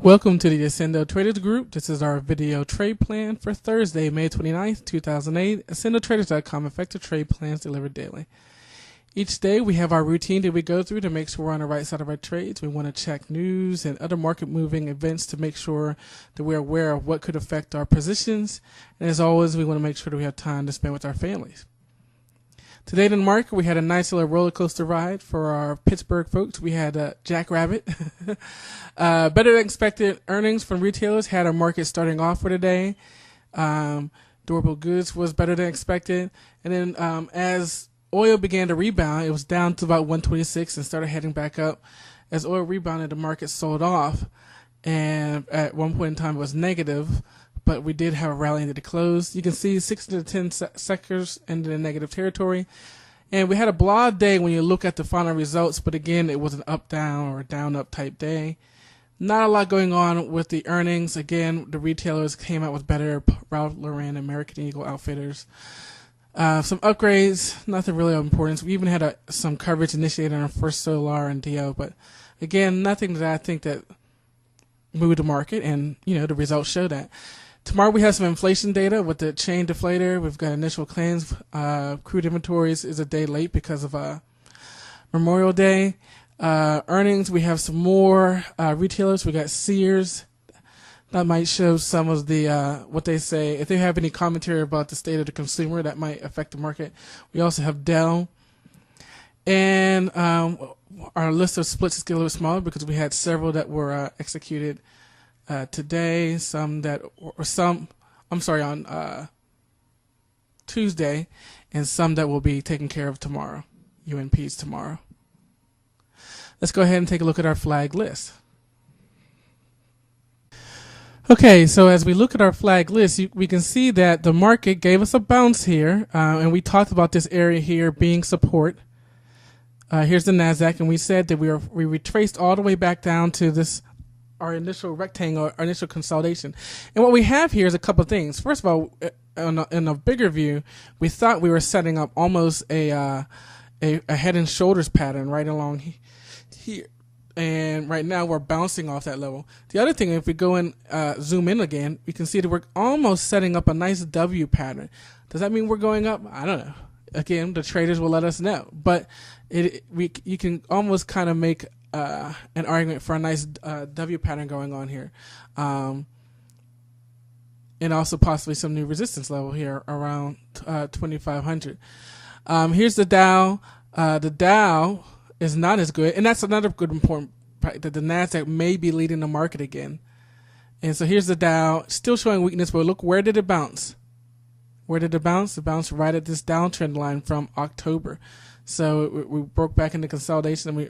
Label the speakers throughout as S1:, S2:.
S1: Welcome to the Accendo Traders Group. This is our video trade plan for Thursday, May 29th, 2008. AccendoTraders.com, effective trade plans delivered daily. Each day we have our routine that we go through to make sure we're on the right side of our trades. We want to check news and other market moving events to make sure that we're aware of what could affect our positions. And as always, we want to make sure that we have time to spend with our families. Today in the market, we had a nice little roller coaster ride for our Pittsburgh folks. We had Jackrabbit. Better than expected earnings from retailers had our market starting off for today. Durable goods was better than expected. And then as oil began to rebound, it was down to about 126 and started heading back up. As oil rebounded, the market sold off. And at one point in time, it was negative. But we did have a rally into the close. You can see 6 to 10 sectors into the negative territory. And we had a blah day when you look at the final results. But again, it was an up-down or down-up type day. Not a lot going on with the earnings. Again, the retailers came out with better. Ralph Lauren, American Eagle Outfitters. Some upgrades, nothing really of importance. We even had some coverage initiated on First Solar and DO. But again, nothing that I think that moved the market. And, you know, the results show that. Tomorrow we have some inflation data with the chain deflator. We've got initial claims. Crude inventories is a day late because of Memorial Day. Earnings, we have some more retailers. We got Sears. That might show some of the what they say. If they have any commentary about the state of the consumer, that might affect the market. We also have Dell. And our list of splits is getting a little smaller because we had several that were executed today, on Tuesday, and some that will be taken care of tomorrow, UNPs tomorrow. Let's go ahead and take a look at our flag list. Okay, so as we look at our flag list, we can see that the market gave us a bounce here, and we talked about this area here being support. Here's the NASDAQ, and we said that we retraced all the way back down to this our initial rectangle, our initial consolidation. And what we have here is a couple of things. First of all, in a bigger view, we thought we were setting up almost a head and shoulders pattern right along here. And right now we're bouncing off that level. The other thing, if we go and zoom in again, we can see that we're almost setting up a nice W pattern. Does that mean we're going up? I don't know. Again, the traders will let us know. But you can almost kind of make an argument for a nice W pattern going on here. And also possibly some new resistance level here around 2,500. Here's the Dow. The Dow is not as good. And that's another good important fact, that the NASDAQ may be leading the market again. And so here's the Dow, still showing weakness, but look, where did it bounce? Where did it bounce? It bounced right at this downtrend line from October. So we broke back into consolidation, and we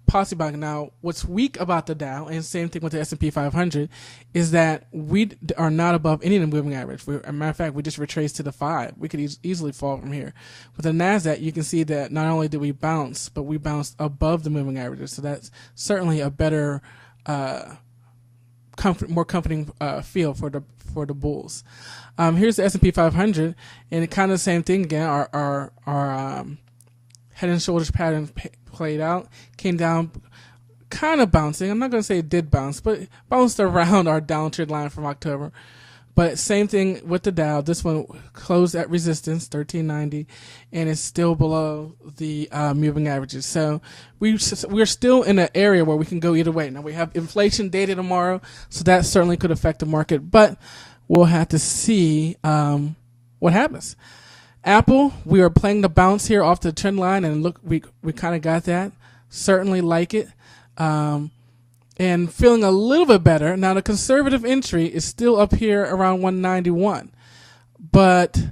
S1: possibly back. Now, what's weak about the Dow, and same thing with the S&P 500, is that we are not above any of the moving average. As a matter of fact, we just retraced to the 5. We could easily fall from here. With the NASDAQ, you can see that not only did we bounce, but we bounced above the moving averages. So that's certainly a better, more comforting feel for the bulls. Here's the S&P 500, and it kind of the same thing again. Our head and shoulders pattern played out, came down, kind of bouncing. I'm not going to say it did bounce, but it bounced around our downtrend line from October. But same thing with the Dow. This one closed at resistance, 1390, and it's still below the moving averages. So we're still in an area where we can go either way. Now, we have inflation data tomorrow, so that certainly could affect the market, but we'll have to see what happens. Apple, we are playing the bounce here off the trend line, and look, we kind of got that. Certainly like it. And feeling a little bit better. Now, the conservative entry is still up here around 191. But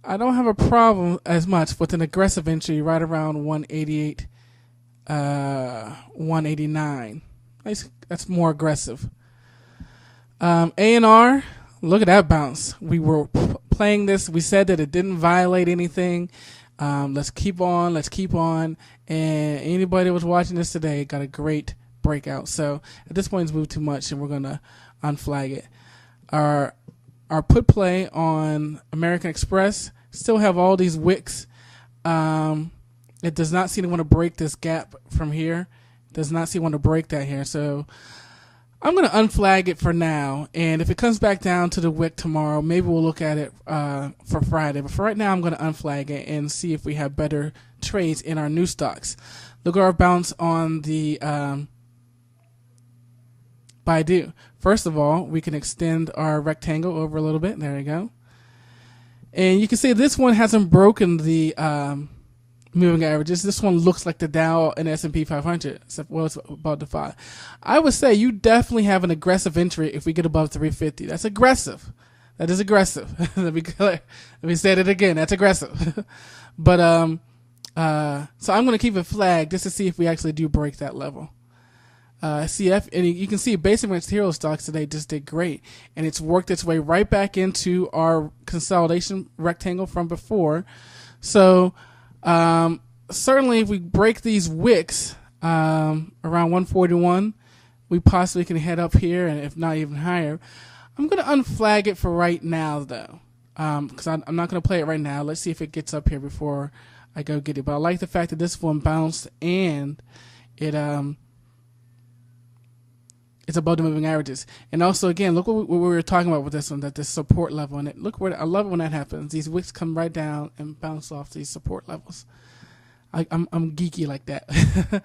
S1: I don't have a problem as much with an aggressive entry right around 188, 189. That's more aggressive. A&R, look at that bounce. We were playing this. We said that it didn't violate anything. Let's keep on. And anybody that was watching this today got a great breakout. So at this point, it's moved too much, and we're going to unflag it. Our put play on American Express still have all these wicks. It does not seem to want to break this gap from here. Does not seem to want to break that here. So I'm going to unflag it for now, and if it comes back down to the wick tomorrow, maybe we'll look at it for Friday. But for right now, I'm going to unflag it and see if we have better trades in our new stocks. Look at our bounce on the Baidu. First of all, we can extend our rectangle over a little bit. There you go. And you can see this one hasn't broken the moving averages. This one looks like the Dow and S&P 500, except well, it's above the 5. I would say you definitely have an aggressive entry if we get above 350. That's aggressive. That is aggressive. Let me clear. Let me say it again. That's aggressive. But so I'm going to keep it flagged just to see if we actually do break that level. CF, and you can see basic material stocks today just did great, and it's worked its way right back into our consolidation rectangle from before. So certainly if we break these wicks around 141, we possibly can head up here, and if not even higher. I'm going to unflag it for right now, though, because I'm not going to play it right now. Let's see if it gets up here before I go get it. But I like the fact that this one bounced, and it's above the moving averages. And also, again, look what we were talking about with this one, that this support level. And look where I love it when that happens. These wicks come right down and bounce off these support levels. I'm geeky like that.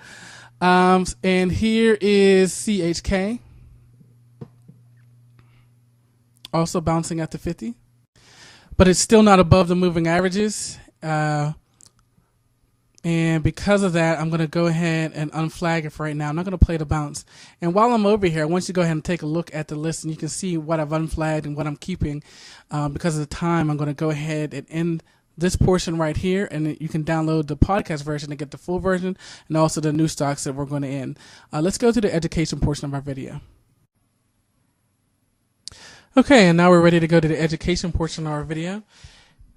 S1: And here is CHK. Also bouncing at the 50. But it's still not above the moving averages. And because of that, I'm going to go ahead and unflag it for right now. I'm not going to play the bounce. And while I'm over here, I want you to go ahead and take a look at the list, and you can see what I've unflagged and what I'm keeping. Because of the time, I'm going to go ahead and end this portion right here, and you can download the podcast version to get the full version and also the new stocks that we're going to end. Let's go to the education portion of our video. Okay, and now we're ready to go to the education portion of our video.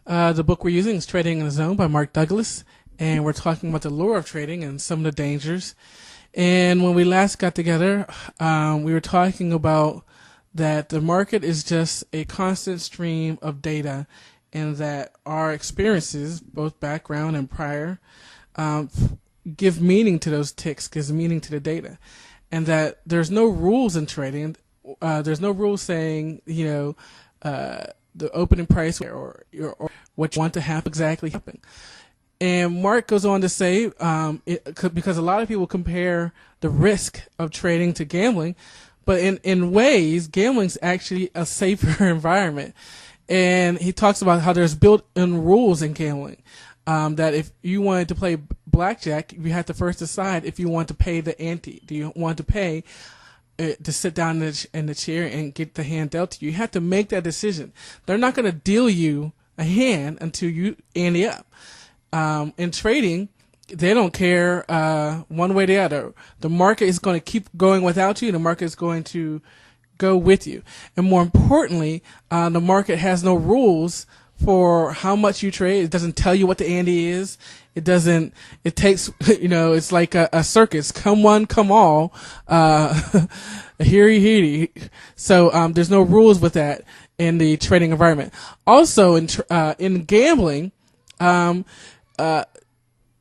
S1: The book we're using is Trading in the Zone by Mark Douglas. And we're talking about the lure of trading and some of the dangers. And when we last got together, we were talking about that the market is just a constant stream of data, and that our experiences, both background and prior, give meaning to those ticks, gives meaning to the data. And that there's no rules in trading. There's no rules saying, the opening price or what you want to have exactly happen. And Mark goes on to say, because a lot of people compare the risk of trading to gambling, but in ways, gambling's actually a safer environment. And he talks about how there's built-in rules in gambling, that if you wanted to play blackjack, you have to first decide if you want to pay the ante. Do you want to pay to sit down in the chair and get the hand dealt to you? You have to make that decision. They're not going to deal you a hand until you ante up. In trading, they don't care one way or the other. The market is going to keep going without you. The market is going to go with you. And more importantly, the market has no rules for how much you trade. It doesn't tell you what the ante is. It takes, it's like a circus. Come one, come all. Heary. So there's no rules with that in the trading environment. Also, in gambling,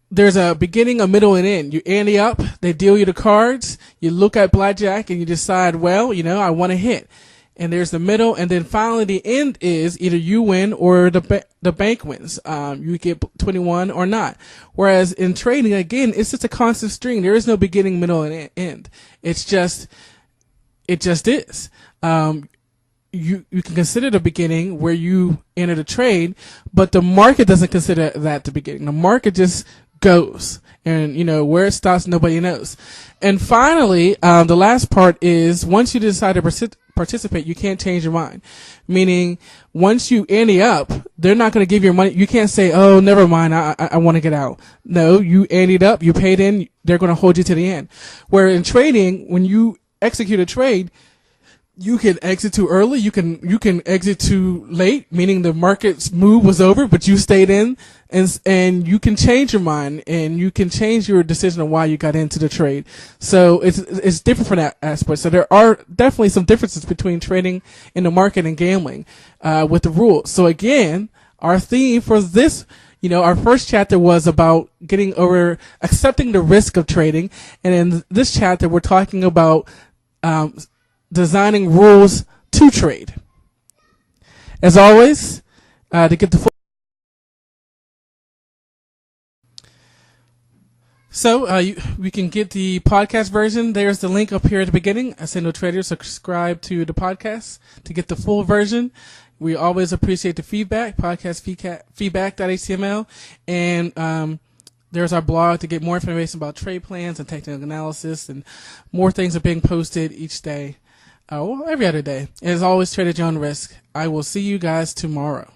S1: there's a beginning, a middle, and end. You ante up, they deal you the cards, you look at blackjack, and you decide, well, I want to hit. And there's the middle, and then finally the end is either you win or the bank wins. You get 21 or not. Whereas in trading, again, it's just a constant string. There is no beginning, middle, and end. It just is. You can consider the beginning where you enter the trade, but the market doesn't consider that the beginning. The market just goes, and where it stops, nobody knows. And finally, the last part is once you decide to participate, you can't change your mind. Meaning, once you ante up, they're not going to give you your money. You can't say, "Oh, never mind, I want to get out." No, you anteed up, you paid in, they're going to hold you to the end. Where in trading, when you execute a trade, you can exit too early. You can exit too late, meaning the market's move was over, but you stayed in, and you can change your mind, and you can change your decision on why you got into the trade. So it's different from that aspect. So there are definitely some differences between trading in the market and gambling, with the rules. So again, our theme for this, our first chapter was about accepting the risk of trading, and in this chapter we're talking about, designing rules to trade. As always, to get the full. So we can get the podcast version. There's the link up here at the beginning. Accendo traders, subscribe to the podcast to get the full version. We always appreciate the feedback, feedback.html. And there's our blog to get more information about trade plans and technical analysis, and more things are being posted each day, every other day. And as always, trade at your own risk. I will see you guys tomorrow.